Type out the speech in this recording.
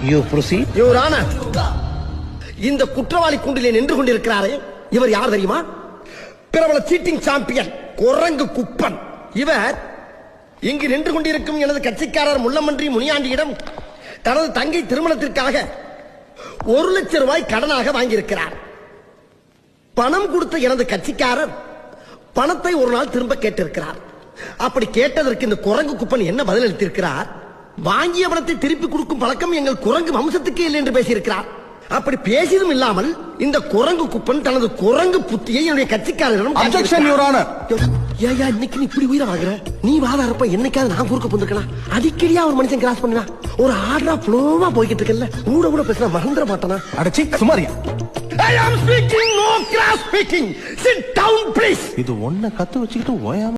You proceed. Your Honor, இந்த குற்றவாளி கூண்டிலே நின்று கொண்டிருக்கிறாரே இவர் யார் தெரியுமா? பிரபல சீட்டிங் சாம்பியன் குரங்கு குப்பன். இவர் இங்கு நின்று கொண்டிருக்கும் எனது கட்சிக்காரர் முள்ளமன்றி முனியாண்டியிடம் தனது தங்கை திருமணத்திற்காக 1 லட்சம் ரூபாய் கடனாக வாங்கியிருக்கிறார். பணம் கொடுத்த எனது கட்சிக்காரர் பணத்தை ஒரு நாள் திரும்ப கேட்டிருக்கிறார். அப்படி கேட்டதற்கு இந்த குரங்கு குப்பன் என்ன பதில் அளித்திருக்கிறார்? வாங்கிய பணத்தை திருப்பி கொடுக்கும் பழக்கம் எங்கள் குரங்கு வம்சத்துக்கே இல்லை என்று பேசியிருக்கிறார். அப்படி பேசியதும் இல்லாமல் இந்த குரங்கு குப்பன் தனது குரங்கு புத்தியை என்னுடைய கட்சிக்காரரிடம் அப்ஜெக்ஷன் யுவர் ஆனர். ஏயா இன்னைக்கு நீ இப்படி உயிரை வாங்குற? நீ வாதாரப்ப என்னைக்காவது நான் குறுக்க போந்துக்கலாம். அடிக்கடியா ஒரு மனுஷன் கிராஸ் பண்ணுவா. ஒரு ஆர்டரா ஃப்ளோவா போய்கிட்டு இருக்கல. கூட பேசினா மறந்துட மாட்டானா? அடச்சி Samariya. I am speaking, no cross speaking. Sit down please. இது ஒன்ன கத்து வச்சுக்கிட்டு ஓயாம